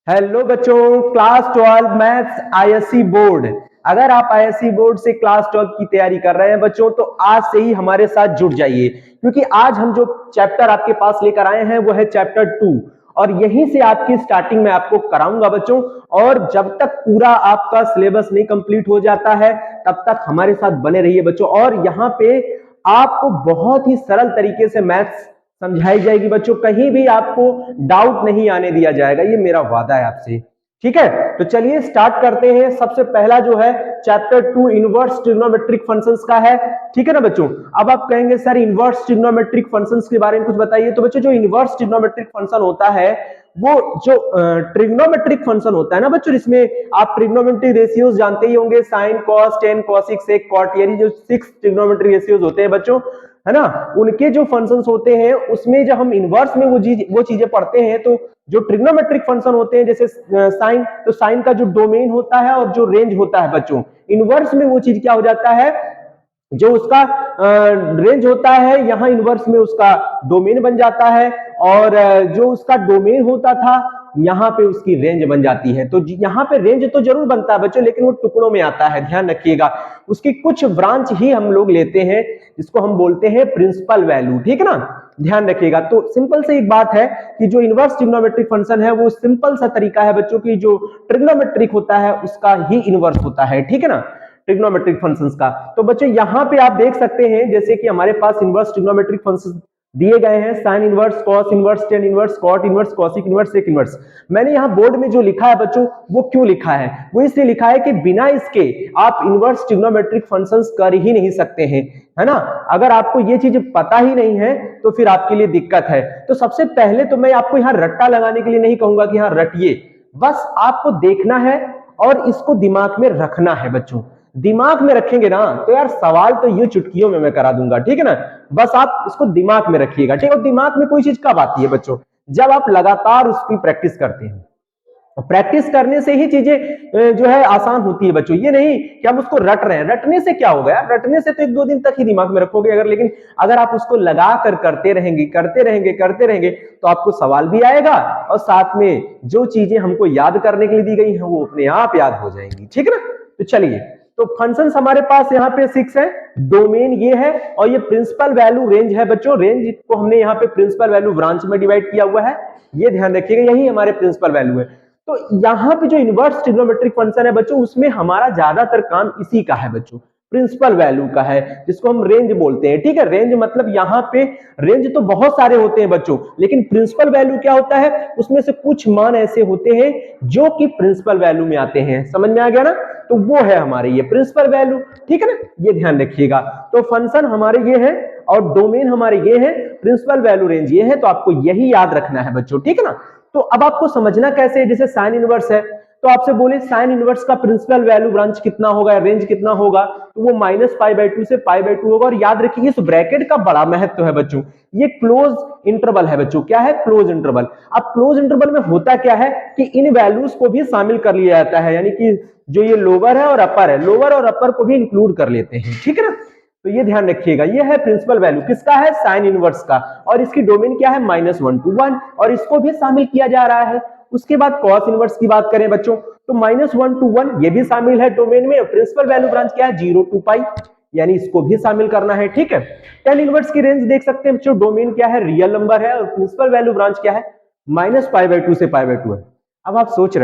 Hello बच्चों, class 12 maths ISC board. अगर आप आईएससी बोर्ड से क्लास 12 की तैयारी कर रहे हैं बच्चों, तो आज से ही हमारे साथ जुड़ जाइए, क्योंकि आज हम जो चैप्टर आपके पास लेकर आए हैं वो है चैप्टर 2 और यहीं से आपकी स्टार्टिंग में आपको कराऊंगा बच्चों। और जब तक पूरा आपका सिलेबस नहीं कंप्लीट हो जाता है तब तक हमारे साथ बने रहिए बच्चों। और यहाँ पे आपको बहुत ही सरल तरीके से मैथ्स समझाई जाएगी बच्चों, कहीं भी आपको डाउट नहीं आने दिया जाएगा, ये मेरा वादा है आपसे। ठीक है, तो चलिए स्टार्ट करते हैं। सबसे पहला जो है चैप्टर 2 इनवर्स ट्रिग्नोमेट्रिक फंक्शंस का है। ठीक है ना बच्चों। अब आप कहेंगे सर इनवर्स ट्रिग्नोमेट्रिक फंक्शंस के बारे में कुछ बताइए। तो बच्चों जो इनवर्स ट्रिग्नोमेट्रिक फंक्शन होता है वो जो ट्रिग्नोमेट्रिक फंक्शन होता है ना बच्चों, इसमें आप ट्रिग्नोमेट्रिक रेशियोज जानते ही होंगे, sine cos tan cosec sec cot, यानी जो 6 ट्रिग्नोमेट्रिक रेशियोज होते हैं बच्चों, है ना, उनके जो फंक्शंस होते हैं उसमें जब हम इनवर्स में वो चीजें पढ़ते हैं तो जो ट्रिग्नोमेट्रिक फंक्शन होते हैं जैसे साइन, तो साइन का जो डोमेन होता है और जो रेंज होता है बच्चों, इनवर्स में वो चीज क्या हो जाता है, जो उसका रेंज होता है यहाँ इनवर्स में उसका डोमेन बन जाता है, और जो उसका डोमेन होता था यहाँ पे उसकी रेंज बन जाती है। तो यहाँ पे रेंज तो जरूर बनता है बच्चों, लेकिन वो टुकड़ों में आता है, ध्यान रखिएगा। उसकी कुछ ब्रांच ही हम लोग लेते हैं जिसको हम बोलते हैं प्रिंसिपल वैल्यू। ठीक है ना, ध्यान रखिएगा। तो सिंपल से एक बात है कि जो इनवर्स ट्रिग्नोमेट्रिक फंक्शन है वो सिंपल सा तरीका है बच्चों की, जो ट्रिग्नोमेट्रिक होता है उसका ही इनवर्स होता है। ठीक है ना, ट्रिग्नोमेट्रिक फंक्शंस का। तो बच्चों यहां पे आप देख सकते हैं जैसे कि हमारे पास इनवर्स ट्रिग्नोमेट्रिक फंक्शंस दिए गए हैं, sine inverse, cos inverse, tan inverse, cot inverse, cosec inverse, sec inverse. मैंने यहाँ बोर्ड में जो लिखा है बच्चों वो क्यों लिखा है, वो इसलिए लिखा है कि बिना इसके आप इनवर्स ट्रिग्नोमेट्रिक फंक्शंस कर ही नहीं सकते हैं, है ना। अगर आपको ये चीज पता ही नहीं है तो फिर आपके लिए दिक्कत है। तो सबसे पहले तो मैं आपको यहाँ रट्टा लगाने के लिए नहीं कहूंगा कि हाँ रटिए, बस आपको देखना है और इसको दिमाग में रखना है बच्चों। दिमाग में रखेंगे ना तो यार सवाल तो ये चुटकियों में मैं करा दूंगा। ठीक है ना, बस आप इसको दिमाग में रखिएगा। ठीक है, और दिमाग में कोई चीज कब आती है बच्चों, जब आप लगातार उसकी प्रैक्टिस करते हैं। प्रैक्टिस करने से ही चीजें जो है आसान होती है बच्चों, ये नहीं कि हम उसको रट रहे हैं। रटने से क्या होगा यार, रटने से तो एक दो दिन तक ही दिमाग में रखोगे अगर, लेकिन अगर आप उसको लगा कर करते रहेंगे करते रहेंगे करते रहेंगे तो आपको सवाल भी आएगा और साथ में जो चीजें हमको याद करने के लिए दी गई हैं वो अपने आप याद हो जाएंगी। ठीक है ना, तो चलिए, तो फंक्शंस हमारे पास यहाँ पे 6 है, डोमेन ये है और ये प्रिंसिपल वैल्यू रेंज है बच्चों। रेंज को हमने यहाँ पे प्रिंसिपल वैल्यू ब्रांच में डिवाइड किया हुआ है, ये ध्यान रखिएगा, यही हमारे प्रिंसिपल वैल्यू है। तो यहाँ पे जो इनवर्स ट्रिग्नोमेट्रिक फंक्शन है बच्चों उसमें हमारा ज्यादातर काम इसी का है बच्चों, प्रिंसिपल वैल्यू का है, जिसको हम रेंज बोलते हैं। ठीक है, रेंज मतलब यहाँ पे रेंज तो बहुत सारे होते हैं बच्चों, लेकिन प्रिंसिपल वैल्यू क्या होता है, उसमें से कुछ मान ऐसे होते हैं जो कि प्रिंसिपल वैल्यू में आते हैं। समझ में आ गया ना, तो वो है हमारे ये प्रिंसिपल वैल्यू। ठीक है ना, ये ध्यान रखिएगा। तो फंक्शन हमारे ये है और डोमेन हमारे ये है, प्रिंसिपल वैल्यू रेंज ये है, तो आपको यही याद रखना है बच्चों। ठीक है ना, तो अब आपको समझना कैसे है, जैसे साइन इनवर्स है तो आपसे बोले साइन इनवर्स का प्रिंसिपल वैल्यू ब्रांच कितना होगा, रेंज कितना होगा, तो वो -π/2 से π/2 होगा। और याद रखिए इस ब्रैकेट का बड़ा महत्व है बच्चों, ये क्लोज इंटरवल है बच्चों। क्या है, क्लोज इंटरवल। अब क्लोज इंटरवल में होता क्या है कि इन वैल्यूज को भी शामिल कर लिया जाता है, यानी कि जो ये लोअर है और अपर है, लोअर और अपर को भी इंक्लूड कर लेते हैं। ठीक है ना, तो ये ध्यान रखिएगा, ये है प्रिंसिपल वैल्यू किसका है, साइन इनवर्स का, और इसकी डोमेन क्या है -1 to 1, और इसको भी शामिल किया जा रहा है। उसके बाद कॉस इनवर्स की बात करें बच्चों तो -1 to 1 ये भी शामिल है डोमेन में। प्रिंसिपल वैल्यू ब्रांच क्या है, 0 to π, यानी इसको भी शामिल करना है। ठीक है, टेन इनवर्स की रेंज देख सकते हैं बच्चों, डोमेन क्या है, रियल नंबर है, और प्रिंसिपल वैल्यू ब्रांच क्या है, -π/2 से π/2 है। अब आप सोच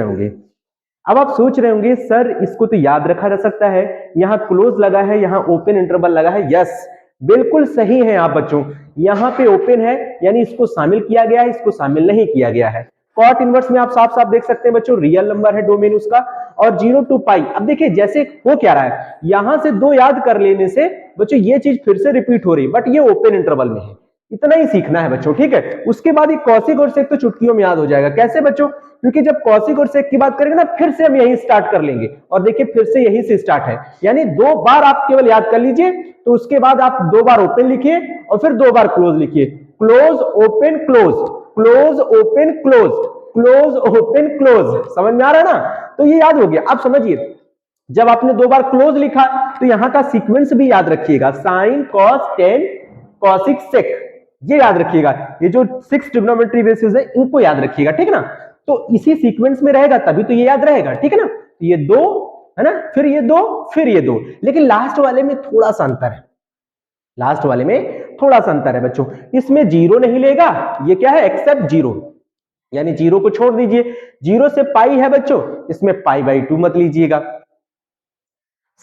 रहे होंगे सर इसको तो याद रखा जा सकता है, यहाँ क्लोज लगा है, यहाँ ओपन इंटरवल लगा है। यस, बिल्कुल सही है आप बच्चों, यहाँ पे ओपन है यानी इसको शामिल किया गया है, इसको शामिल नहीं किया गया है। कॉट इनवर्स में आप साफ साफ देख सकते हैं बच्चों, रियल नंबर है डोमेन उसका, और 0 to π। अब देखिए जैसे हो क्या रहा है, यहां से 2 याद कर लेने से बच्चों ये चीज फिर से रिपीट हो रही, बट ये ओपन इंटरवल में है, इतना ही सीखना है बच्चों। ठीक है, उसके बाद ये कॉसिक और सेक तो चुटकियों में याद हो जाएगा। कैसे बच्चों, क्योंकि जब कॉसिक और सेक की बात करेंगे ना फिर से हम यही स्टार्ट कर लेंगे, और देखिए फिर से यही से स्टार्ट है, यानी 2 बार आप केवल याद कर लीजिए। तो उसके बाद आप 2 बार ओपन लिखिए और फिर 2 बार क्लोज लिखिए, close open close, close open close, close open close. समझ में आ रहा है ना, तो ये याद हो गया। अब समझिए जब आपने 2 बार क्लोज लिखा तो यहां का सीक्वेंस भी याद रखिएगा, साइन कॉस टेन कॉसिक सेक, ये याद रखिएगा। ये जो 6 ट्रिग्नोमेट्री रेशियोज है इनको याद रखिएगा। ठीक है ना, तो इसी सीक्वेंस में रहेगा तभी तो ये याद रहेगा, ठीक है ना। तो ये 2 है ना, फिर ये 2, फिर ये 2, लेकिन लास्ट वाले में थोड़ा सा अंतर है, लास्ट वाले में थोड़ा सा अंतर है बच्चों। इसमें 0 नहीं लेगा, ये क्या है एक्सेप्ट 0, यानी 0 को छोड़ दीजिए। 0 से पाई है बच्चों, इसमें π/2 मत लीजिएगा।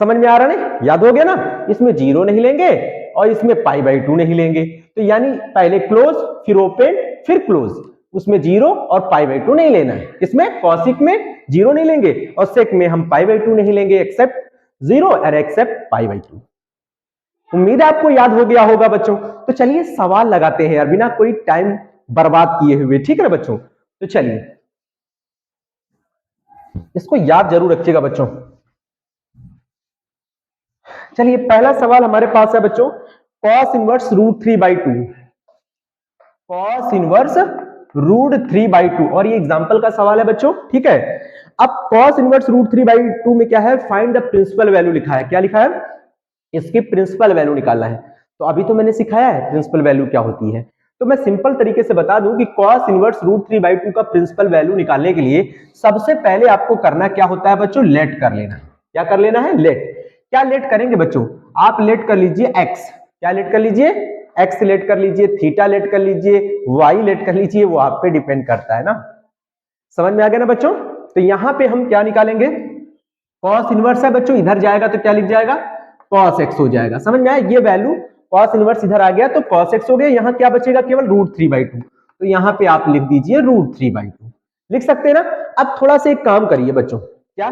समझ में आ रहा नहीं, याद हो गया ना। इसमें 0 नहीं लेंगे और इसमें π/2 नहीं लेंगे, तो यानी पहले क्लोज फिर ओपन फिर क्लोज, उसमें 0 और π/2 नहीं लेना है। इसमें कॉसिक में 0 नहीं लेंगे और सेक में हम π/2 नहीं लेंगे, एक्सेप्ट 0 और एक्सेप्ट π/2। उम्मीद है आपको याद हो गया होगा बच्चों। तो चलिए सवाल लगाते हैं यार, बिना कोई टाइम बर्बाद किए हुए, ठीक है ना बच्चों। तो चलिए इसको याद जरूर रखिएगा बच्चों। चलिए पहला सवाल हमारे पास है बच्चों, cos इनवर्स √3/2, cos इनवर्स √3/2, और ये एग्जांपल का सवाल है बच्चों, ठीक है। अब cos इनवर्स √3/2 में क्या है, फाइंड द प्रिंसिपल वैल्यू लिखा है। क्या लिखा है, इसकी प्रिंसिपल वैल्यू निकालना है। तो अभी तो मैंने सिखाया है प्रिंसिपल वैल्यू क्या होती है, तो मैं सिंपल तरीके से बता दूं कि cos इनवर्स √3/2 का प्रिंसिपल वैल्यू निकालने के लिए सबसे पहले आपको करना क्या होता है बच्चों, लेट कर लेना। क्या कर लेना है, लेट। क्या लेट करेंगे बच्चों, आप लेट कर लीजिए x, क्या लेट कर लीजिए, x लेट कर लीजिए, थीटा लेट कर लीजिए, y लेट कर लीजिए, वो आप पे डिपेंड करता है ना। समझ में आ गया ना बच्चों। तो यहां पे हम क्या निकालेंगे, cos इनवर्स है बच्चों, इधर जाएगा तो क्या लिख जाएगा, cos x हो जाएगा। समझ में आया, ये वैल्यू cos इनवर्स इधर आ गया तो cos x हो गया, यहां क्या बचेगा, केवल √3/2, तो यहां पे आप लिख दीजिए √3/2, लिख सकते हैं ना। अब थोड़ा सा एक काम करिए बच्चों, क्या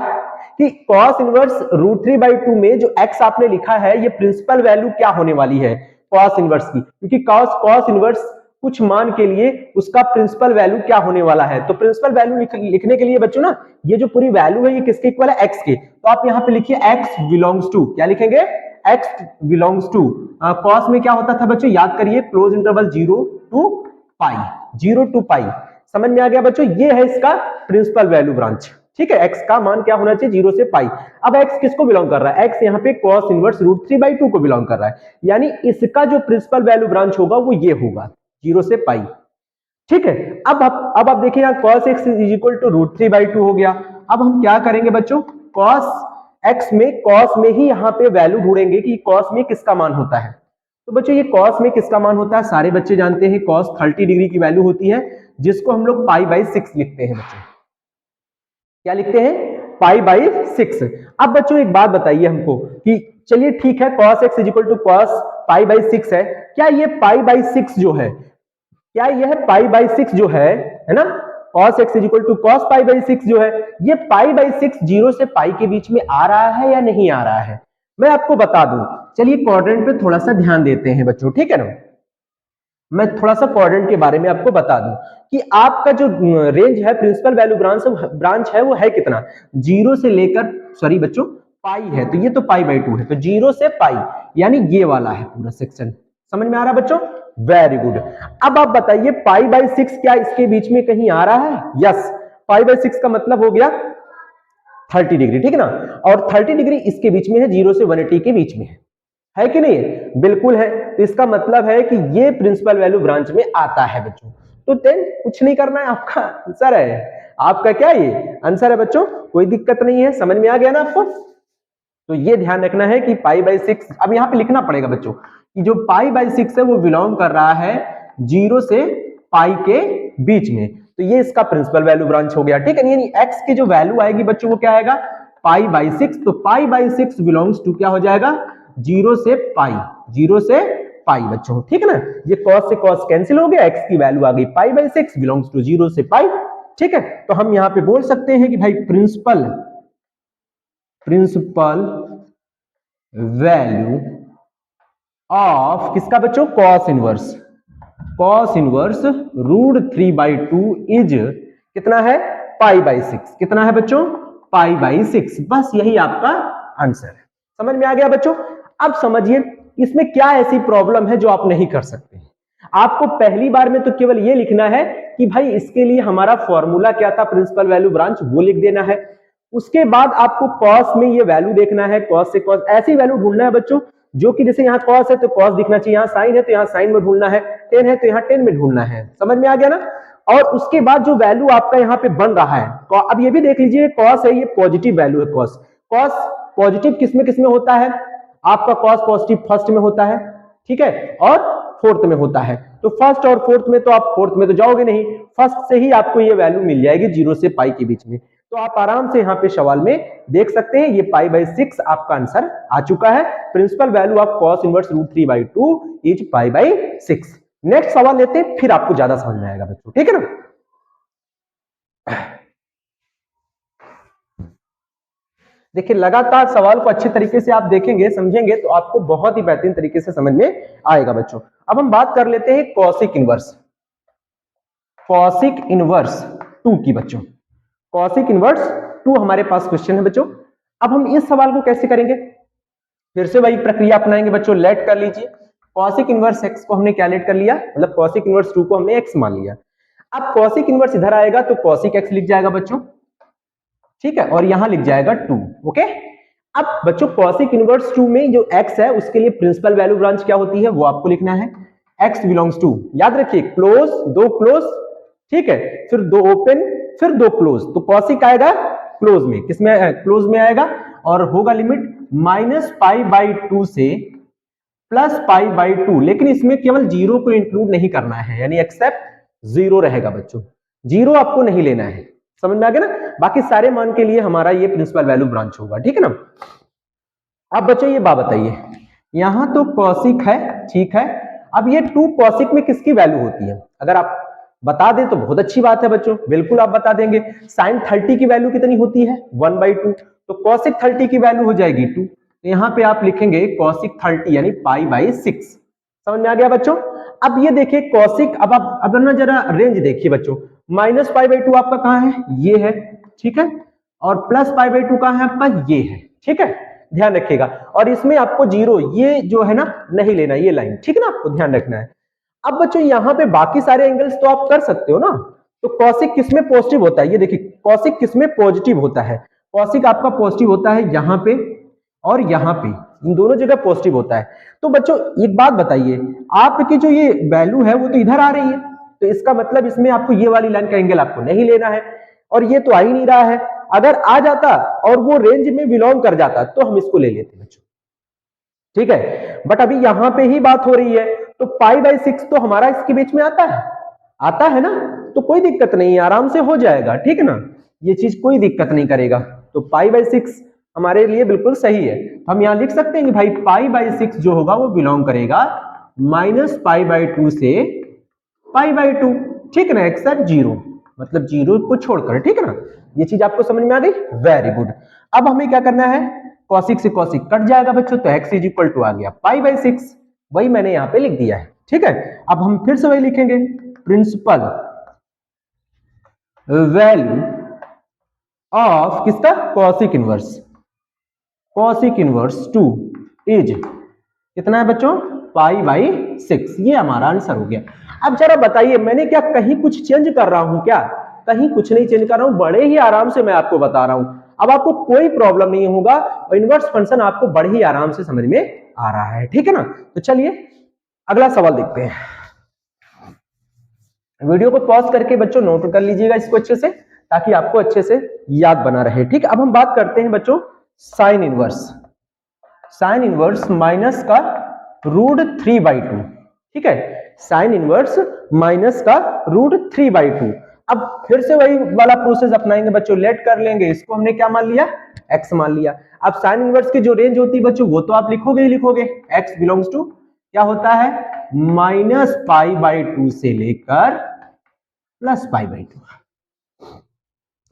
कि cos इनवर्स √3/2 में जो x आपने लिखा है, ये प्रिंसिपल वैल्यू क्या होने वाली है cos इनवर्स की, क्योंकि cos इनवर्स कुछ मान के लिए उसका प्रिंसिपल वैल्यू क्या होने वाला है। तो प्रिंसिपल वैल्यू लिखने के लिए बच्चों ना, ये जो पूरी वैल्यू है ये किसके इक्वल है, x के, तो आप यहां पे लिखिए x बिलोंग्स टू, क्या लिखेंगे, x बिलोंग्स टू, cos में क्या होता था बच्चों, याद करिए, क्लोज इंटरवल 0 to π, 0 to π। समझ में आ गया बच्चों, ये है इसका प्रिंसिपल वैल्यू ब्रांच, ठीक है। x का मान क्या होना चाहिए, 0 से π। अब x किसको बिलोंग कर रहा है, x यहाँ पे cos इनवर्स √3/2 को बिलोंग कर रहा है, यानी इसका जो प्रिंसिपल वैल्यू ब्रांच होगा वो ये होगा 0 से π, ठीक है। अब आप देखिए यहाँ cos x is equal to √3/2 हो गया। अब हम क्या करेंगे बच्चों, cos x में cos में ही यहाँ पे वैल्यू ढूंढेंगे कि cos में किसका मान होता है। तो बच्चों ये cos में किसका मान होता है, सारे बच्चे जानते हैं cos 30 डिग्री की वैल्यू होती है, जिसको हम लोग π/6 लिखते हैं बच्चों। क्या लिखते हैं, π/6। अब बच्चों एक बात बताइए हमको कि चलिए ठीक है, cos x is equal to cos π/6 है, क्या ये π/6 जो है, क्या यह π/6 जो है ना, cos x is equal to cos π/6 जो है, ये π/6 0 से π के बीच में आ रहा है या नहीं आ रहा है, मैं आपको बता दूं। चलिए क्वाड्रेंट पे थोड़ा सा ध्यान देते हैं बच्चों, ठीक है ना। मैं थोड़ा सा क्वाड्रेंट के बारे में आपको बता दूं कि आपका जो रेंज है, प्रिंसिपल वैल्यू ब्रांच है, वो है कितना, 0 से लेकर, सॉरी बच्चों, पाई है, तो ये तो π/2 है, तो 0 से π, यानी ये वाला है पूरा सेक्शन। समझ में आ रहा है बच्चों, वेरी गुड। अब आप बताइए π/6 क्या इसके बीच में कहीं आ रहा है, यस, π/6 का मतलब हो गया 30 डिग्री, ठीक है ना, और 30 डिग्री इसके बीच में है, 0 से 180 के बीच में है कि नहीं, बिल्कुल है। तो इसका मतलब है कि ये प्रिंसिपल वैल्यू ब्रांच में आता है बच्चों। तो देन कुछ नहीं करना है, आपका आंसर है, आपका क्या ये आंसर है बच्चों, कोई दिक्कत नहीं है। समझ में आ गया ना आपको। तो ये ध्यान रखना है कि π/6, अब यहाँ पे लिखना पड़ेगा बच्चों कि जो π/6 है वो बिलोंग कर रहा है 0 से π के बीच में, तो ये इसका प्रिंसिपल वैल्यू ब्रांच हो गया, ठीक है। यानी x की जो वैल्यू आएगी बच्चों वो क्या आएगा, π/6, तो π/6 बिलोंग्स टू क्या हो जाएगा, 0 से π, 0 से π बच्चों, ठीक है ना। ये cos से cos कैंसिल हो गया, x की वैल्यू आ गई π/6 बिलोंग्स टू 0 से π, ठीक है। तो हम यहाँ पे बोल सकते हैं कि भाई प्रिंसिपल वैल्यू ऑफ किसका बच्चों, cos इनवर्स √3/2 इज कितना है, π/6, कितना है बच्चों, π/6, बस यही आपका आंसर है। समझ में आ गया बच्चों। अब समझिए इसमें क्या ऐसी प्रॉब्लम है जो आप नहीं कर सकते। आपको पहली बार में तो केवल ये लिखना है कि भाई इसके लिए हमारा फॉर्मूला क्या था, प्रिंसिपल वैल्यू ब्रांच, वो लिख देना है। उसके बाद आपको cos में ये वैल्यू देखना है, cos से cos ऐसी वैल्यू ढूंढना है बच्चों जो कि जैसे यहाँ cos है तो cos दिखना चाहिए, यहाँ sin है तो यहाँ sin में ढूंढना है, tan है तो यहाँ tan में ढूंढना है। समझ में आ गया ना। और उसके बाद जो वैल्यू आपका यहाँ पे बन रहा है, अब ये भी देख लीजिए कॉस है, ये पॉजिटिव वैल्यू है कॉस। कॉस पॉजिटिव किस में होता है, आपका कॉस पॉजिटिव फर्स्ट में होता है, ठीक है, और फोर्थ में होता है। तो फर्स्ट और फोर्थ में तो आप फोर्थ में तो जाओगे नहीं, फर्स्ट से ही आपको ये वैल्यू मिल जाएगी 0 से पाई के बीच में। तो आप आराम से यहाँ पे सवाल में देख सकते हैं ये π/6 आपका आंसर आ चुका है। Principal value of cos inverse √3/2 is π/6। Next सवाल लेते हैं, फिर आपको ज्यादा समझ में आएगा बच्चों, ठीक है ना। देखिए लगातार सवाल को अच्छे तरीके से आप देखेंगे समझेंगे तो आपको बहुत ही बेहतरीन तरीके से समझ में आएगा बच्चों। अब हम बात कर लेते हैं कॉसिक इनवर्स, कॉसिक इनवर्स 2 की बच्चों। कॉसिक इनवर्स 2 हमारे पास क्वेश्चन है बच्चों। अब हम इस सवाल को कैसे करेंगे, फिर से वही प्रक्रिया अपनाएंगे बच्चों। लेट कर लीजिए, कॉसिक इनवर्स x को हमने क्या लेट कर लिया, मतलब कॉसिक इनवर्स 2 को हमने x मान लिया। अब कॉसिक इनवर्स इधर आएगा तो कॉसिक x लिख जाएगा बच्चों, ठीक है, और यहां लिख जाएगा 2। ओके, अब बच्चों कॉसिक इनवर्स 2 में जो x है उसके लिए प्रिंसिपल वैल्यू ब्रांच क्या होती है वो आपको लिखना है, x बिलोंग्स टू, याद रखिए क्लोज, 2 क्लोज, ठीक है, फिर 2 ओपन, फिर 2 क्लोज। तो कॉसिक आएगा क्लोज में, किसमें, क्लोज में आएगा, और होगा लिमिट -π/2 से +π/2, लेकिन इसमें केवल 0 को इंक्लूड नहीं करना है, यानी एक्सेप्ट 0 रहेगा बच्चों, 0 आपको नहीं लेना है, समझ में आ गया ना। बाकी सारे मान के लिए हमारा ये प्रिंसिपल वैल्यू ब्रांच होगा, ठीक है ना। अब बच्चों ये बात बताइए, यहां तो कॉसिक है, ठीक है, अब ये 2 कॉसिक में किसकी वैल्यू होती है, अगर आप बता दें तो बहुत अच्छी बात है बच्चों, बिल्कुल आप बता देंगे। साइन 30 की वैल्यू कितनी होती है 1/2, तो कॉसिक 30 की वैल्यू हो जाएगी 2, तो यहाँ पे आप लिखेंगे कॉसिक 30 यानी π/6। समझ में आ गया बच्चों। अब ये देखिए कॉसिक, अब आप अब ना जरा रेंज देखिए बच्चों, -π/2 आपका कहाँ है, ये है, ठीक है, और +π/2 कहाँ है आपका, ये है, ठीक है, ध्यान रखिएगा। और इसमें आपको 0 ये जो है ना नहीं लेना, ये लाइन, ठीक है ना, आपको ध्यान रखना है। अब बच्चों यहाँ पे बाकी सारे एंगल्स तो आप कर सकते हो ना, तो कॉसिक किसमें पॉजिटिव होता है, ये देखिए कॉसिक किसमें पॉजिटिव होता है, कॉसिक आपका पॉजिटिव होता है यहाँ पे और यहाँ पे, इन दोनों जगह पॉजिटिव होता है। तो बच्चों एक बात बताइए, आपकी जो ये वैल्यू है वो तो इधर आ रही है, तो इसका मतलब इसमें आपको ये वाली लाइन का एंगल आपको नहीं लेना है, और ये तो आ ही नहीं रहा है। अगर आ जाता और वो रेंज में बिलोंग कर जाता तो हम इसको ले लेते बच्चों, ठीक है, बट अभी यहां पे ही बात हो रही है, तो π/6 तो हमारा इसके बीच में आता है ना, तो कोई दिक्कत नहीं है, आराम से हो जाएगा, ठीक है ना, ये चीज कोई दिक्कत नहीं करेगा। तो π/6 हमारे लिए बिल्कुल सही है। हम यहां लिख सकते हैं कि भाई π/6 जो होगा वो बिलोंग करेगा -π/2 से π/2, ठीक है ना, एक्सेप्ट 0, मतलब 0 को छोड़कर, ठीक है ना। ये चीज आपको समझ में आ गई, वेरी गुड। अब हमें क्या करना है, कॉसिक से कॉसिक कट जाएगा बच्चों, तो x = आ गया π/6, वही मैंने यहां पे लिख दिया है, ठीक है। अब हम फिर से वही लिखेंगे, प्रिंसिपल वैल्यू ऑफ किसका, cosec inverse, cosec inverse 2 is कितना है बच्चों, π/6, ये हमारा आंसर हो गया। अब जरा बताइए, मैंने क्या कहीं कुछ चेंज कर रहा हूं क्या, कहीं कुछ नहीं चेंज कर रहा हूं, बड़े ही आराम से मैं आपको बता रहा हूं, अब आपको कोई प्रॉब्लम नहीं होगा, और इनवर्स फंक्शन आपको बड़े ही आराम से समझ में आ रहा है, ठीक है ना। तो चलिए अगला सवाल देखते हैं। वीडियो को पॉज करके बच्चों नोट कर लीजिएगा इसको अच्छे से, ताकि आपको अच्छे से याद बना रहे, ठीक है। अब हम बात करते हैं बच्चों sine inverse, sign inverse minus का √3/2, ठीक है, साइन इनवर्स माइनस का √3/2। अब फिर से वही वाला प्रोसेस अपनाएंगे बच्चों, लेट कर लेंगे, इसको हमने क्या मान लिया, x मान लिया। अब साइन इनवर्स की जो रेंज होती है बच्चों वो तो आप लिखोगे ही लिखोगे, x बिलोंग्स टू क्या होता है, -π/2 से लेकर +π/2।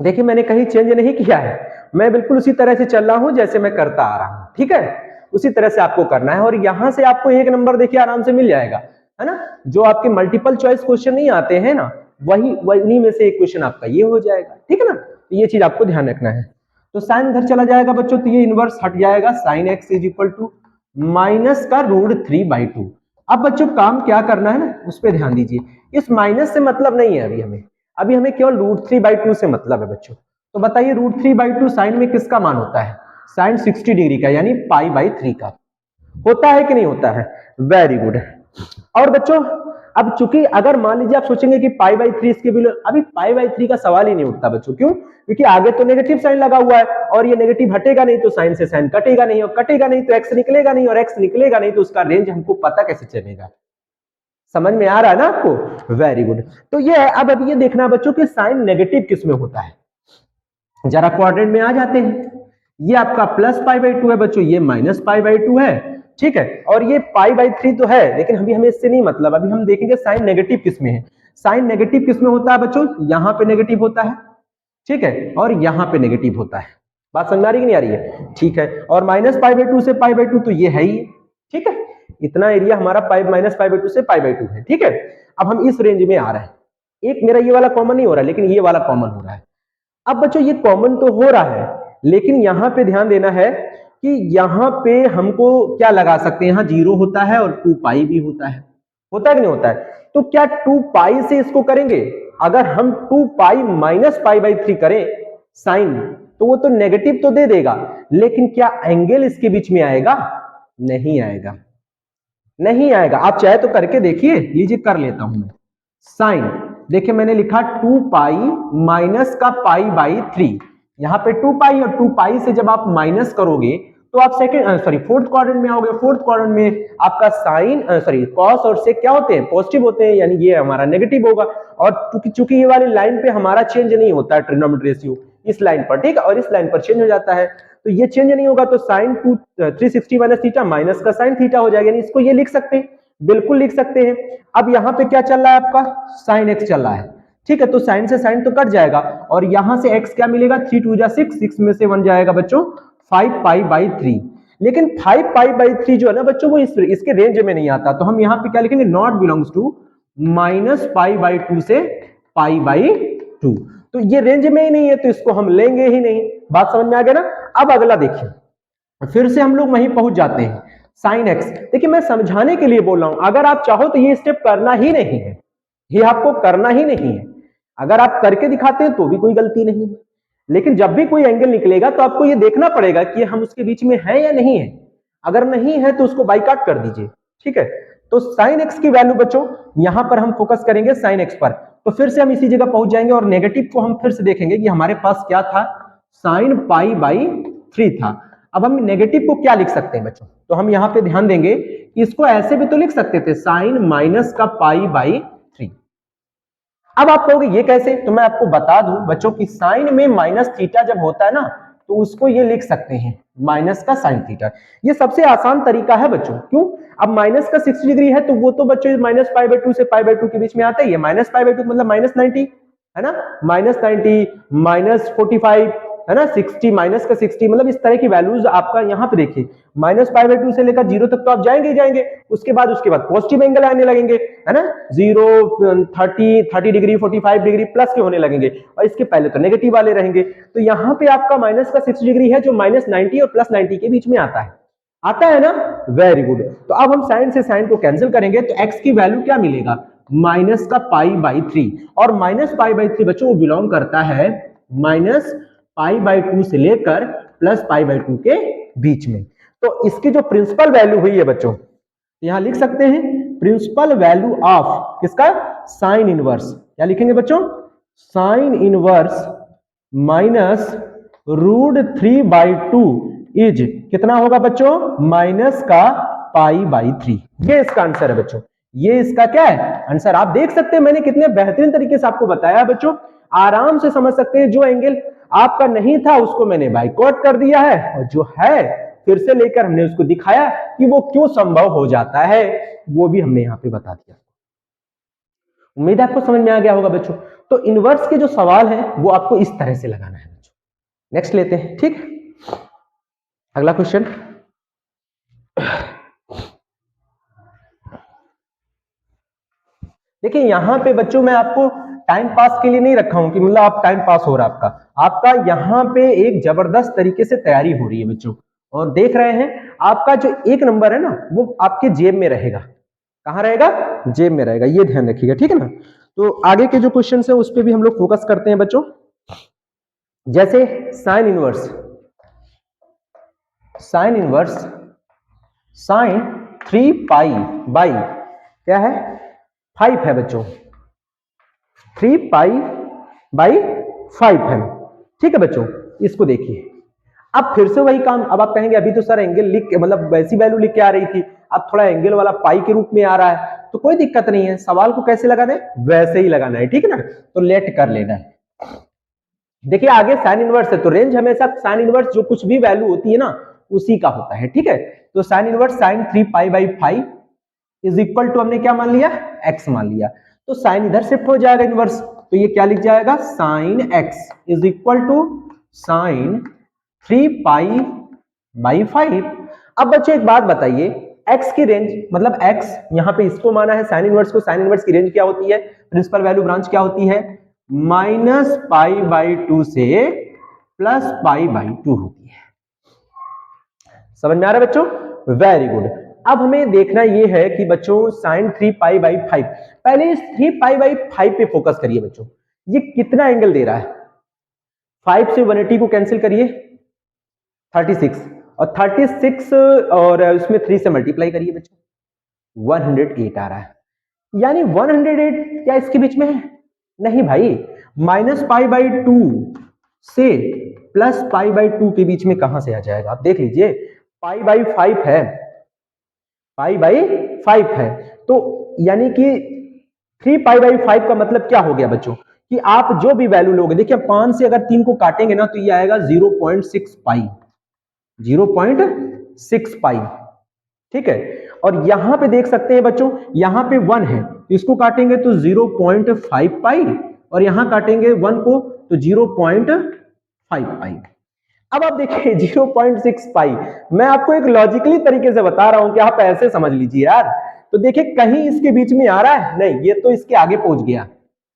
देखिए मैंने कहीं चेंज नहीं किया है, मैं बिल्कुल उसी तरह से चल रहा हूं जैसे मैं करता आ रहा हूं, ठीक है, उसी तरह से आपको करना है। और यहां से आपको एक नंबर देखिए आराम से मिल जाएगा, है ना, जो आपके मल्टीपल चॉइस क्वेश्चन नहीं आते हैं ना, वही में से एक क्वेश्चन आपका ये हो जाएगा, ठीक है ना। तो ये चीज आपको ध्यान रखना है। तो साइन इधर चला जाएगा बच्चों, तो ये इनवर्स हट जाएगा, साइन x = माइनस का √3/2। अब बच्चों काम क्या करना है ना, उस पर ध्यान दीजिए, इस माइनस से मतलब नहीं है अभी हमें केवल √3/2 से मतलब है बच्चों। तो बताइए √3/2 साइन में किसका मान होता है, साइन 60 डिग्री का, यानी π/3 का होता है कि नहीं होता है, वेरी गुड। और बच्चों अब चूंकि अगर मान लीजिए आप सोचेंगे कि पाई बाई 3 इसके बिलो, अभी पाई बाई 3 का सवाल ही नहीं उठता बच्चों। क्यों? क्योंकि आगे तो नेगेटिव साइन लगा हुआ है और ये नेगेटिव हटेगा नहीं तो साइन से साइन कटेगा नहीं, और कटेगा नहीं तो एक्स निकलेगा नहीं, और एक्स निकलेगा नहीं तो उसका रेंज हमको पता कैसे चलेगा। समझ में आ रहा है ना आपको? Very good. तो ये है। अब ये देखना बच्चों कि साइन नेगेटिव किस में होता है। जरा क्वाड्रेंट में आ जाते हैं। ये आपका प्लस पाई बाई 2 है बच्चों, ये माइनस पाई बाई 2 है, ठीक है, और ये पाई बाई 3 तो है, लेकिन अभी हमें इससे नहीं मतलब। अभी हम देखेंगे साइन नेगेटिव किस में है। साइन नेगेटिव किस में होता है बच्चों? यहां पे नेगेटिव होता है, ठीक है, और यहां पे नेगेटिव होता है। बात समझ आ रही कि नहीं आ रही है? ठीक है। और माइनस पाई बाई 2 से पाई बाई 2 तो ये है ही, ठीक है, इतना एरिया हमारा पाई माइनस पाई बाई 2 से पाई बाई 2 है, ठीक है। अब हम इस रेंज में आ रहे हैं। एक मेरा ये वाला कॉमन नहीं हो रहा है, लेकिन ये वाला कॉमन हो रहा है। अब बच्चों ये कॉमन तो हो रहा है, लेकिन यहां पे ध्यान देना है कि यहां पे हमको क्या लगा सकते हैं, यहां 0 होता है और 2 पाई भी होता है कि नहीं होता है? तो क्या 2 पाई से इसको करेंगे? अगर हम 2 पाई माइनस पाई बाई 3 करें साइन, तो वो तो नेगेटिव तो दे देगा, लेकिन क्या एंगल इसके बीच में आएगा? नहीं आएगा, नहीं आएगा। आप चाहे तो करके देखिए, लीजिए कर लेता हूं मैं। साइन, देखिए मैंने लिखा 2 पाई माइनस का पाई बाई 3। यहां पे 2 पाई और 2 पाई से जब आप माइनस करोगे तो आप फोर्थ क्वाड्रेंट में आओगे। फोर्थ क्वाड्रेंट में आपका साइन कॉस और सेक क्या होते हैं? पॉजिटिव होते हैं, यानी ये हमारा नेगेटिव होगा। और चूंकि ये वाली लाइन पे हमारा चेंज नहीं होता है ट्रिग्नोमेट्री रेशियो इस लाइन पर, ठीक है, और इस लाइन पर चेंज हो जाता है, तो ये चेंज नहीं होगा, तो साइन 360 माइनस थीटा माइनस का साइन थीटा हो जाएगा। यानी इसको ये लिख सकते हैं, बिल्कुल लिख सकते हैं। अब यहाँ पे क्या चल रहा है आपका? साइन एक्स चल रहा है, ठीक है, तो साइन से साइन तो कट जाएगा, और यहां से एक्स क्या मिलेगा? 3 2 जा 6, 6 में से 1 जाएगा बच्चों 5 पाई बाई 3। लेकिन 5 पाई बाई 3 जो है ना बच्चों, वो इसके रेंज में नहीं आता, तो हम यहाँ पे क्या लिखेंगे? Not belongs to minus pi by 2 से पाई बाई 2। तो ये रेंज में ही नहीं है, तो इसको हम लेंगे ही नहीं। बात समझ में आ गया ना? अब अगला देखिए, फिर से हम लोग वहीं पहुंच जाते हैं। साइन एक्स, देखिए मैं समझाने के लिए बोल रहा हूं, अगर आप चाहो तो ये स्टेप करना ही नहीं है, ये आपको करना ही नहीं है। अगर आप करके दिखाते हैं तो भी कोई गलती नहीं है, लेकिन जब भी कोई एंगल निकलेगा तो आपको ये देखना पड़ेगा कि हम उसके बीच में है या नहीं है। अगर नहीं है तो उसको बाइकाट कर दीजिए, ठीक है। तो साइन एक्स की वैल्यू बच्चों, यहां पर हम फोकस करेंगे साइन एक्स पर, तो फिर से हम इसी जगह पहुंच जाएंगे, और नेगेटिव को हम फिर से देखेंगे कि हमारे पास क्या था? साइन पाई बाई 3 था। अब हम नेगेटिव को क्या लिख सकते हैं बच्चों? तो हम यहां पे ध्यान देंगे कि इसको ऐसे भी तो लिख सकते थे, साइन माइनस का पाई बाई 3। अब आप कहोगे ये कैसे? तो मैं आपको बता दूं बच्चों कि साइन में माइनस थीटा जब होता है ना, तो उसको ये लिख सकते हैं माइनस का साइन थीटा। ये सबसे आसान तरीका है बच्चों। क्यों? अब माइनस का 60 डिग्री है, तो वो तो बच्चों माइनस पाई बाई 2 से पाई बाई 2 के बीच में आता ही है। माइनस पाई बाई 2 मतलब माइनस 90 है ना, माइनस 90 माइनस 45 है ना, 60 माइनस का 60, मतलब इस तरह की वैल्यूज आपका यहाँ पे देखिए, माइनस पाई बाई 2 से लेकर 0 तक तो आप जाएंगे ही जाएंगे। उसके बाद पॉजिटिव एंगल आने लगेंगे, है ना, 0 30 डिग्री 45 डिग्री प्लस के होने लगेंगे, और इसके पहले तो नेगेटिव वाले रहेंगे। तो यहाँ पे आपका माइनस का 60 डिग्री है, जो माइनस 90 और प्लस 90 के बीच में आता है। आता है ना? Very good. तो अब हम साइन से साइन को कैंसिल करेंगे, तो एक्स की वैल्यू क्या मिलेगा? माइनस का पाई बाई 3। और माइनस पाई बाई 3 बच्चों वो बिलोंग करता है माइनस पाई बाई 2 से लेकर प्लस पाई बाई 2 के बीच में। तो इसकी जो प्रिंसिपल वैल्यू हुई है बच्चों, यहां लिख सकते हैं प्रिंसिपल वैल्यू ऑफ किसका? Sine inverse. क्या लिखेंगे बच्चों? Sine inverse minus root 3 by 2 is कितना होगा बच्चों? माइनस का पाई बाई 3। ये इसका आंसर है बच्चों। ये इसका क्या है? आंसर। आप देख सकते हैं मैंने कितने बेहतरीन तरीके से आपको बताया बच्चों, आराम से समझ सकते हैं। जो एंगल आपका नहीं था उसको मैंने बाइकआउट कर दिया है, और जो है फिर से लेकर हमने उसको दिखाया कि वो क्यों संभव हो जाता है, वो भी हमने यहां पे बता दिया। उम्मीद है आपको समझ में आ गया होगा बच्चों। तो इनवर्स के जो सवाल है वो आपको इस तरह से लगाना है बच्चों। नेक्स्ट लेते हैं, ठीक, अगला क्वेश्चन। देखिए यहां पे बच्चों मैं आपको टाइम पास के लिए नहीं रखा हूं कि मतलब आप टाइम पास हो रहा है आपका यहां पे एक जबरदस्त तरीके से तैयारी हो रही है बच्चों। और देख रहे हैं आपका जो 1 नंबर है ना, वो आपके जेब में रहेगा। कहां रहेगा? जेब में रहेगा, ये ध्यान रखिएगा, ठीक है ना। तो आगे के जो क्वेश्चन है उस पर भी हम लोग फोकस करते हैं बच्चों। जैसे sine inverse, sine 3 pi by क्या है 5 है बच्चों, 3π/5 है। ठीक है बच्चों, इसको देखिए। अब फिर से वही काम, अब आप कहेंगे अभी तो सर एंगल लिख के मतलब वैसी वैल्यू लिख के आ रही थी, अब थोड़ा एंगल वाला पाई के रूप में आ रहा है, तो कोई दिक्कत नहीं है, सवाल को कैसे लगाना है वैसे ही लगाना है, ठीक है ना। तो लेट कर लेना है। देखिए आगे साइन इनवर्स है, तो रेंज हमेशा साइन इनवर्स जो कुछ भी वैल्यू होती है ना उसी का होता है, ठीक है। तो sine inverse sine 3π/5 is equal to हमने क्या मान लिया, x मान लिया, तो साइन इधर शिफ्ट हो जाएगा इनवर्स, तो ये क्या लिख जाएगा, sine x is equal to sine 3π/5। अब बच्चों एक बात बताइए, x की रेंज मतलब x यहां पे इसको माना है साइन इनवर्स को, साइन इनवर्स की रेंज क्या होती है, प्रिंसिपल वैल्यू ब्रांच क्या होती है, -π/2 से +π/2 होती है। समझ में आ रहा है बच्चों, वेरी गुड। अब हमें देखना यह है कि बच्चों साइन 3π/5, पहले इस 3π/5 पे फोकस करिए बच्चों, ये कितना एंगल दे रहा है, 5 से 180 को कैंसिल करिए 36, और 36 और उसमें 3 से मल्टीप्लाई करिए बच्चों, 108 आ रहा है। यानी 108 क्या इसके बीच में है, नहीं भाई, -π/2 से +π/2 के बीच में कहां से आ जाएगा, आप देख लीजिए, π/5 है, π/5 है, तो यानी कि 3π/5 का मतलब क्या हो गया बच्चों, कि आप जो भी वैल्यू लोगे, देखिए 5 से अगर 3 को काटेंगे ना तो ये आएगा 0.6π, 0.6π, ठीक है। और यहां पे देख सकते हैं बच्चों, यहां पे 1 है, इसको काटेंगे तो 0.5π, और यहां काटेंगे 1 को तो 0.5π। अब आप देखिए 0.6π, मैं आपको एक लॉजिकली तरीके से बता रहा हूं कि आप ऐसे समझ लीजिए यार, तो देखिए कहीं इसके बीच में आ रहा है, नहीं, ये तो इसके आगे पहुंच गया,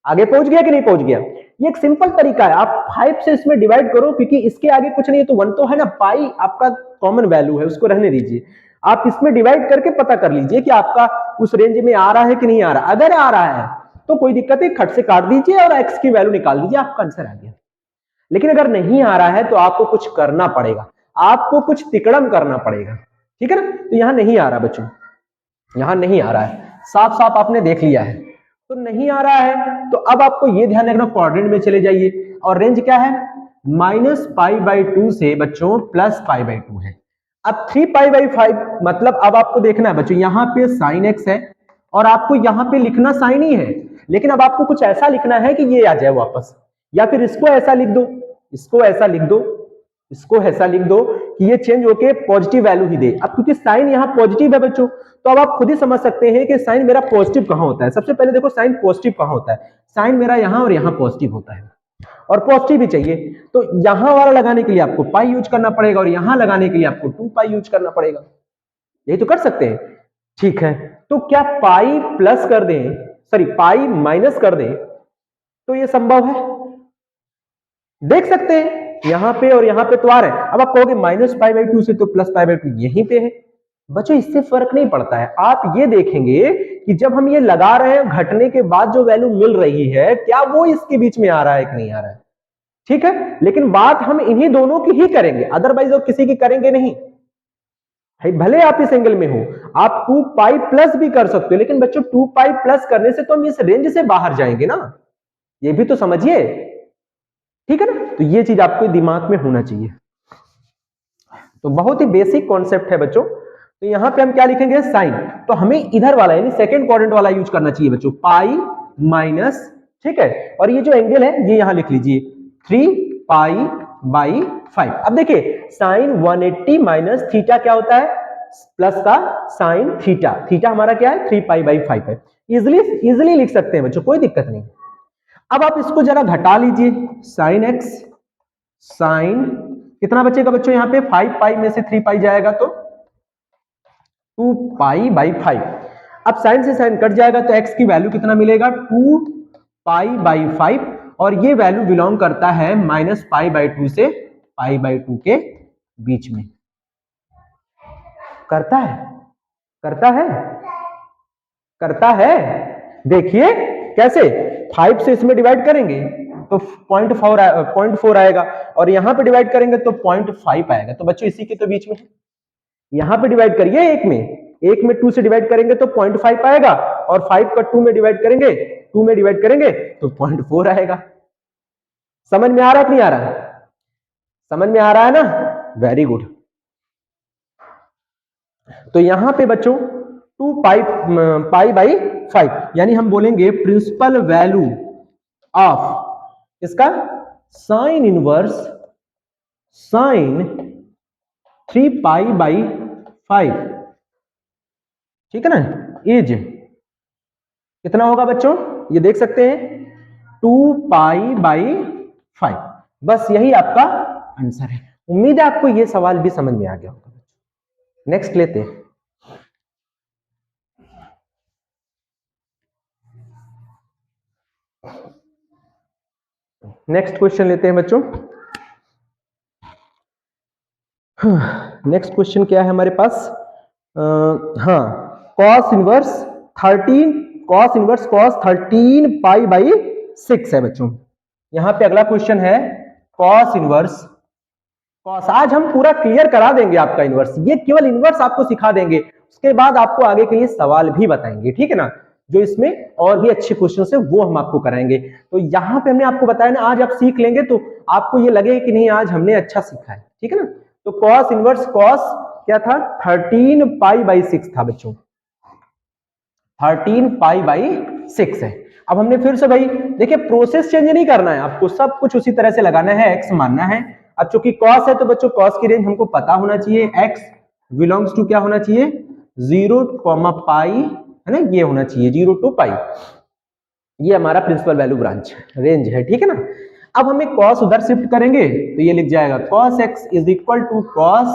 आगे पहुंच गया कि नहीं पहुंच गया। ये एक सिंपल तरीका है, आप 5 से इसमें डिवाइड करो, क्योंकि इसके आगे कुछ नहीं है, तो 1 तो है ना, पाई आपका कॉमन वैल्यू है, उसको रहने दीजिए, आप इसमें डिवाइड करके पता कर लीजिए कि आपका उस रेंज में आ रहा है कि नहीं आ रहा। अगर आ रहा है तो कोई दिक्कत नहीं, खट से काट दीजिए और एक्स की वैल्यू निकाल दीजिए, आपका आंसर आ गया। लेकिन अगर नहीं आ रहा है तो आपको कुछ करना पड़ेगा, आपको कुछ तिकड़म करना पड़ेगा, ठीक है ना। तो यहां नहीं आ रहा बच्चों, यहां नहीं आ रहा है, साफ साफ आपने देख लिया है, तो नहीं आ रहा है, तो अब आपको यह ध्यान रखना, क्वाड्रेंट में चले जाइए, और रेंज क्या है, -π/2 से बच्चों +π/2 है। अब 3π/5 मतलब अब आपको देखना है बच्चों, यहां पे sin x है और आपको यहां पे लिखना sin ही है, लेकिन अब आपको कुछ ऐसा लिखना है कि ये आ जाए वापस, या फिर इसको ऐसा लिख दो, इसको ऐसा लिख दो, इसको ऐसा लिख दो कि ये चेंज होके पॉजिटिव वैल्यू ही दे। अब क्योंकि साइन यहां पॉजिटिव है बच्चों, तो अब आप खुद ही समझ सकते हैं कि साइन मेरा पॉजिटिव कहां होता है। सबसे पहले देखो साइन पॉजिटिव कहां होता है, साइन मेरा यहां और यहां पॉजिटिव होता है, और पॉजिटिव ही चाहिए, तो यहां वाला लगाने के लिए आपको पाई यूज करना पड़ेगा, और यहां लगाने के लिए आपको 2π यूज करना पड़ेगा, यही तो कर सकते हैं, ठीक है। तो क्या पाई प्लस कर दें, सॉरी पाई माइनस कर दें, तो ये संभव है, देख सकते हैं यहां पे और यहां पे तो आ रहा है। अब आप कहोगे -π/2 से तो +π/2 यहीं पे है, बच्चों इससे फर्क नहीं पड़ता है। आप ये देखेंगे कि जब हम ये लगा रहे हैं, घटने के बाद जो वैल्यू मिल रही है, क्या वो इसके बीच में आ रहा है कि नहीं आ रहा है, ठीक है। लेकिन बात हम इन्हीं दोनों की ही करेंगे, अदरवाइज और किसी की करेंगे नहीं। भले आप इस एंगल में हो, आप 2π प्लस भी कर सकते हो, लेकिन बच्चों 2π प्लस करने से तो हम इस रेंज से बाहर जाएंगे ना, ये भी तो समझिए, ठीक है ना। तो ये चीज आपको दिमाग में होना चाहिए, तो बहुत ही बेसिक कॉन्सेप्ट है बच्चों। तो यहां पे हम क्या लिखेंगे, साइन, तो हमें इधर वाला यानी सेकंड क्वाड्रेंट वाला यूज करना चाहिए बच्चों, पाई माइनस, ठीक है, और ये जो एंगल है ये यहां लिख लीजिए 3π/5। अब देखिए साइन 180 माइनस थीटा क्या होता है, प्लस का साइन थीटा, थीटा हमारा क्या है 3π/5 है, इजिली लिख सकते हैं बच्चों, कोई दिक्कत नहीं। अब आप इसको जरा घटा लीजिए, साइन x, साइन कितना बचेगा बच्चों, यहां पे 5π में से 3π जाएगा तो 2π/5। अब साइन से साइन कट जाएगा तो x की वैल्यू कितना मिलेगा, 2π/5, और ये वैल्यू बिलोंग करता है -π/2 से π/2 के बीच में, करता है, करता है, करता है। देखिए कैसे, 5 से इसमें डिवाइड करेंगे तो 0.4 आएगा, और यहां पे डिवाइड करेंगे तो 0.5 आएगा, तो बच्चों इसी के तो बीच में है। यहां पे डिवाइड करिए एक में, 1 में 2 से डिवाइड करेंगे तो 0.5 आएगा, और 5 का 2 में डिवाइड करेंगे, 2 में डिवाइड करेंगे तो 0.4 आएगा। समझ में आ रहा है कि नहीं आ रहा है? समझ में आ रहा है ना? Very good. तो यहां पे बच्चों 2 पाई बाई 5, यानी हम बोलेंगे प्रिंसिपल वैल्यू ऑफ इसका sign inverse sine 3 pi by 5, ठीक है ना, इज कितना होगा बच्चों? ये देख सकते हैं 2 पाई बाई 5। बस यही आपका आंसर है। उम्मीद है आपको ये सवाल भी समझ में आ गया होगा। नेक्स्ट लेते हैं। नेक्स्ट क्वेश्चन लेते हैं बच्चों। नेक्स्ट क्वेश्चन क्या है हमारे पास? हाँ, कॉस इनवर्स 13 पाई बाई 6 है बच्चों। यहां पे अगला क्वेश्चन है कॉस इनवर्स कॉस। आज हम पूरा क्लियर करा देंगे आपका इनवर्स, ये केवल इनवर्स आपको सिखा देंगे, उसके बाद आपको आगे के लिए सवाल भी बताएंगे, ठीक है ना। जो इसमें और भी अच्छे क्वेश्चन है वो हम आपको कराएंगे। तो यहाँ पे हमने आपको बताया ना, आज आप सीख लेंगे तो आपको ये लगेगा कि नहीं आज हमने अच्छा सीखा है, ठीक है ना। तो कॉस इनवर्स कॉस क्या था? 13 पाई बाई 6 था बच्चों, 13 पाई बाई 6 है। अब हमने फिर से भाई देखिए प्रोसेस चेंज नहीं करना है आपको, सब कुछ उसी तरह से लगाना है, एक्स मानना है। अब चूंकि कॉस है तो बच्चों कॉस की रेंज हमको पता होना चाहिए, एक्स बिलोंग्स टू क्या होना चाहिए? 0 पाई, है ना, ये होना चाहिए 0 to पाई। ये हमारा प्रिंसिपल वैल्यू ब्रांच रेंज है, ठीक है ना। अब हमें कॉस उधर शिफ्ट करेंगे तो ये लिख जाएगा cos x is equal to cos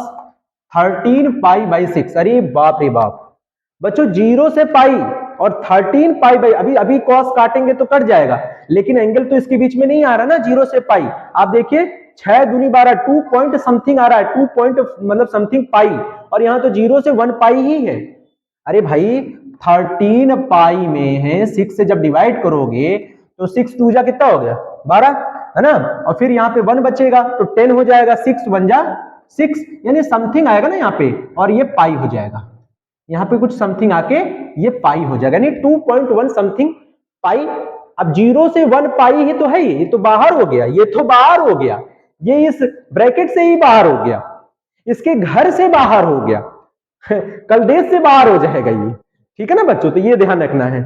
13 pi by 6। अरे बाप रे बाप बच्चों, 0 से पाई और 13 पाई बाई, अभी कॉस काटेंगे तो कट जाएगा, लेकिन एंगल तो इसके बीच में नहीं आ रहा ना 0 से पाई। आप देखिए 6 दूनी 12, 2 पॉइंट समथिंग आ रहा है, 2 पॉइंट मतलब समथिंग पाई, और यहां तो 0 से 1 पाई ही है। अरे भाई 13 पाई में है, 6 से जब डिवाइड करोगे तो 6 2 जा कितना हो गया? 12, है ना। और फिर यहाँ पे 1 बचेगा तो 10 हो जाएगा, 6 1 जा 6, यानी समथिंग आएगा ना यहाँ पे, और ये पाई हो जाएगा। यहाँ पे कुछ समथिंग आके ये पाई हो जाएगा, यानी 2.1 समथिंग पाई। अब 0 से 1 पाई ही तो है, ये तो बाहर हो गया, ये तो बाहर हो गया, ये इस ब्रैकेट से ही बाहर हो गया, इसके घर से बाहर हो गया, कल देश से बाहर हो जाएगा ये, ठीक है ना बच्चों। तो ये ध्यान रखना है,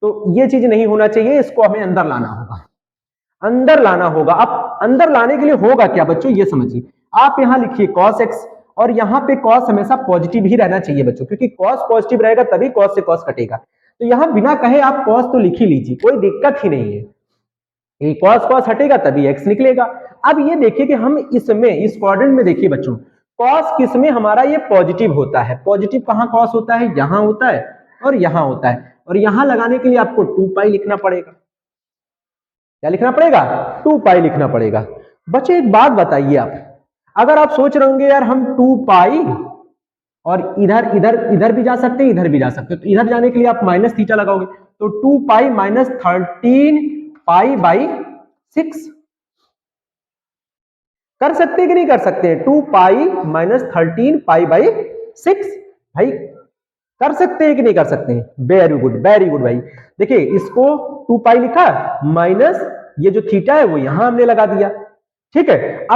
तो ये चीज नहीं होना चाहिए, इसको हमें अंदर लाना होगा, अंदर लाना होगा। अब अंदर लाने के लिए होगा क्या बच्चों, ये समझिए। आप यहां लिखिए cos x, और यहां पे cos हमेशा पॉजिटिव ही रहना चाहिए बच्चों, क्योंकि cos पॉजिटिव रहेगा तभी cos से cos कटेगा। तो यहां बिना कहे आप cos तो लिख ही लीजिए, कोई दिक्कत ही नहीं है, ये cos cos हटेगा तभी x निकलेगा। अब ये देखिए कि हम इसमें इस क्वाड्रेंट में देखिए बच्चों, cos किस में हमारा ये पॉजिटिव होता है। पॉजिटिव कहां cos होता है? यहां होता है और यहां होता है, और यहां लगाने के लिए आपको 2 पाई लिखना पड़ेगा। क्या लिखना पड़ेगा? 2 पाई लिखना पड़ेगा। बच्चे एक बात बताइए, आप अगर आप सोच रहे होंगे यार हम 2 पाई और इधर इधर इधर भी जा सकते हैं, इधर भी जा सकते हैं, तो इधर जाने के लिए आप माइनस थीटा लगाओगे, तो 2 पाई माइनस 13 पाई बाई 6 कर सकते हैं कि नहीं कर सकते? 2 पाई माइनस 13 पाई बाई 6 भाई कर सकते हैं कि नहीं कर सकते हैं? वेरी गुड, वेरी गुड भाई। देखिए इसको 2 पाई लिखा, माइनस ये जो थीटा है वो यहां हमने लगा दिया, ठीक है।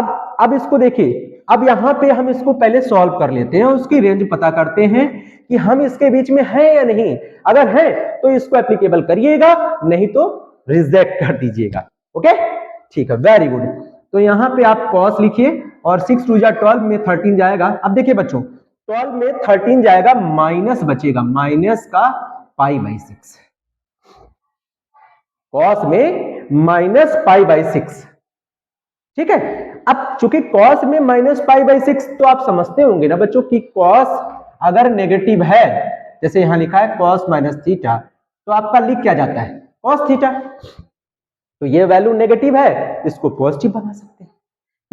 अब इसको देखिए, अब यहां पे हम इसको पहले सॉल्व कर लेते हैं, उसकी रेंज पता करते हैं कि हम इसके बीच में है या नहीं। अगर है तो इसको एप्लीकेबल करिएगा, नहीं तो रिजेक्ट कर दीजिएगा, ओके ठीक है, वेरी गुड। तो यहां पे आप cos लिखिए, और 6 2 जा 12 में 13 जाएगा। अब देखिए बच्चों 12 में 13 जाएगा, माइनस बचेगा, माइनस का पाई बाई 6, cos में माइनस पाई बाई 6, ठीक है। अब चूंकि cos में माइनस पाई बाई 6, तो आप समझते होंगे ना बच्चों कि cos अगर नेगेटिव है, जैसे यहां लिखा है cos माइनस थीटा, तो आपका लिख क्या जाता है? cos theta. तो ये वैल्यू नेगेटिव है, इसको पॉजिटिव बना सकते हैं,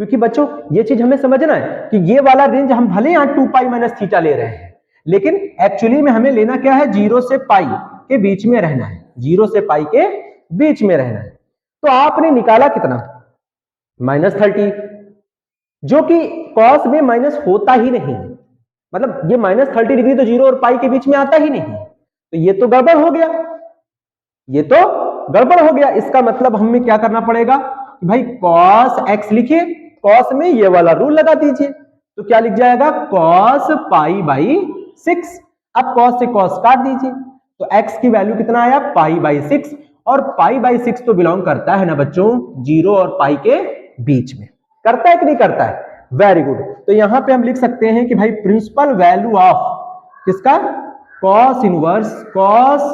क्योंकि बच्चों ये चीज हमें समझना है कि ये वाला रेंज हम भले यहां 2 पाई माइनस थीटा ले रहे हैं, लेकिन एक्चुअली में हमें लेना क्या है? 0 से पाई के बीच में रहना है, 0 से पाई के बीच में रहना है। तो आपने निकाला कितना? माइनस 30, जो कि cos में माइनस होता ही नहीं है, मतलब ये -30 डिग्री तो 0 और पाई के बीच में आता ही नहीं, तो ये तो गड़बड़ हो गया, ये तो गड़बड़ हो गया। इसका मतलब हमें क्या करना पड़ेगा कि भाई cos x लिखिए, cos में ये वाला रूल लगा दीजिए, तो क्या लिख जाएगा cos पाई बाई 6। अब cos से cos काट दीजिए, तो x की वैल्यू कितना आया पाई बाई 6, और पाई बाई 6 तो बिलोंग करता है ना बच्चों 0 और पाई के बीच में, करता है कि नहीं करता है? Very good. तो यहां पे हम लिख सकते हैं कि भाई प्रिंसिपल वैल्यू ऑफ किसका cos inverse cos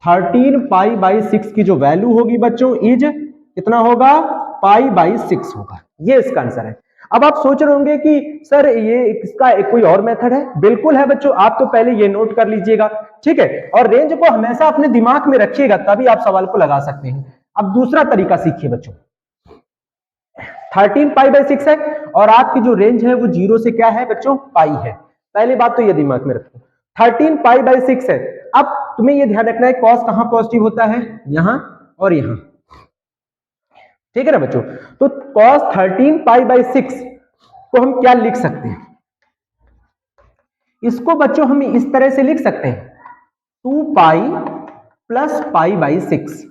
13 pi by 6 की जो वैल्यू होगी बच्चों इज कितना होगा पाई बाई 6 होगा। ये इसका आंसर है। अब आप सोच रहे होंगे कि सर ये इसका एक कोई और मेथड है। बिल्कुल है बच्चों, आप तो पहले ये नोट कर लीजिएगा, ठीक है, और रेंज को हमेशा अपने दिमाग में रखिएगा, तभी आप सवाल को लगा सकते हैं। अब दूसरा तरीका सीखिए बच्चों, 13 पाई बाई 6 है और आपकी जो रेंज है वो 0 से क्या है बच्चों पाई है। पहली बात तो ये दिमाग में रखो, 13 पाई बाई 6 है। अब तुम्हें ये ध्यान रखना है cos कहां पॉजिटिव होता है, यहां और यहां, ठीक है ना बच्चों। तो cos 13 पाई बाई 6 को हम क्या लिख सकते हैं, इसको बच्चों हम इस तरह से लिख सकते हैं 2 पाई प्लस पाई बाई 6।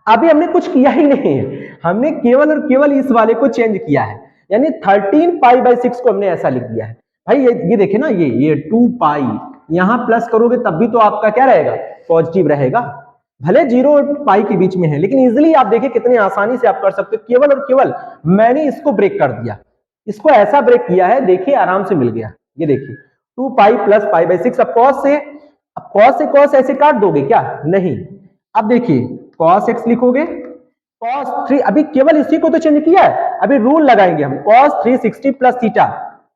अभी हमने कुछ किया ही नहीं है, हमने केवल और केवल इस वाले को चेंज किया है, यानी 13 पाई बाई 6 को हमने ऐसा लिख दिया है। भाई ये देखे ना, ये 2 पाई यहां प्लस करोगे तब भी तो आपका क्या रहेगा पॉजिटिव रहेगा, भले 0 और पाई के बीच में है, लेकिन इजीली आप देखिए कितनी आसानी से आप कर सकते हो। केवल और केवल मैंने इसको ब्रेक कर दिया, इसको ऐसा ब्रेक किया है, देखिए आराम से मिल गया। ये देखिए 2 पाई प्लस पाई बाई 6। अब cos से cos ऐसे काट दोगे क्या, नहीं। अब देखिए cos x लिखोगे, cos 3, अभी केवल इसी को तो चेंज किया है, अभी रूल लगाएंगे हम cos 360 प्लस थीटा,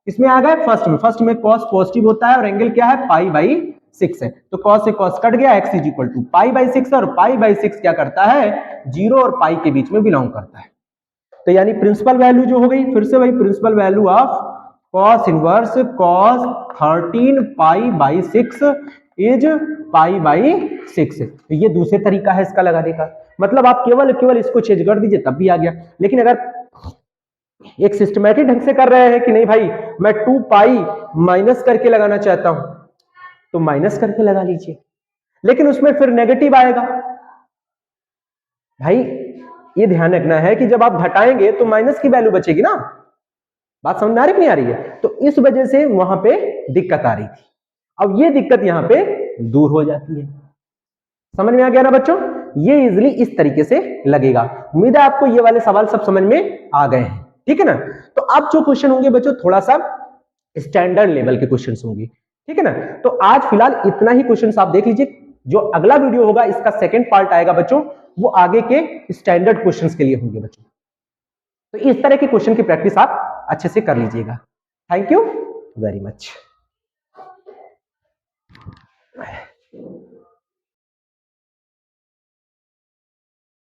इसमें आ गया फर्स्ट में cos पॉजिटिव होता है और एंगल क्या है पाई बाई 6 है, तो cos से cos कट गया, x is equal to pi by 6, और पाई बाई 6 क्या करता है 0 और पाई के बीच में बिलोंग करता है। तो यानी प्रिंसिपल वैल्यू जो हो गई, फिर से वही principal value of cos inverse cos 13 pi by 6 is pi by 6। तो ये दूसरे तरीका है इसका लगाने का, मतलब आप केवल इसको चेंज कर दीजिए तब भी आ गया। लेकिन अगर एक सिस्टमैटिक ढंग से कर रहे हैं कि नहीं भाई मैं 2 पाई माइनस करके लगाना चाहता हूं, तो माइनस करके लगा लीजिए, लेकिन उसमें फिर नेगेटिव आएगा। भाई ये ध्यान रखना है कि जब आप घटाएंगे तो माइनस की वैल्यू बचेगी ना, बात समझ में आ रही कि नहीं आ रही है? तो इस वजह से वहां पे दिक्कत आ रही थी, अब ये दिक्कत यहां पे दूर हो जाती है। समझ में आ गया ना बच्चों? ये इजिली इस तरीके से लगेगा। उम्मीद है आपको ये वाले सवाल सब समझ में आ गए हैं, ठीक है ना। तो अब जो क्वेश्चन होंगे बच्चों थोड़ा सा स्टैंडर्ड लेवल के क्वेश्चन होंगे, ठीक है ना। तो आज फिलहाल इतना ही क्वेश्चन आप देख लीजिए, जो अगला वीडियो होगा इसका सेकेंड पार्ट आएगा बच्चों, वो आगे के स्टैंडर्ड क्वेश्चंस के लिए होंगे बच्चों। तो इस तरह के क्वेश्चन की प्रैक्टिस आप अच्छे से कर लीजिएगा। Thank you very much.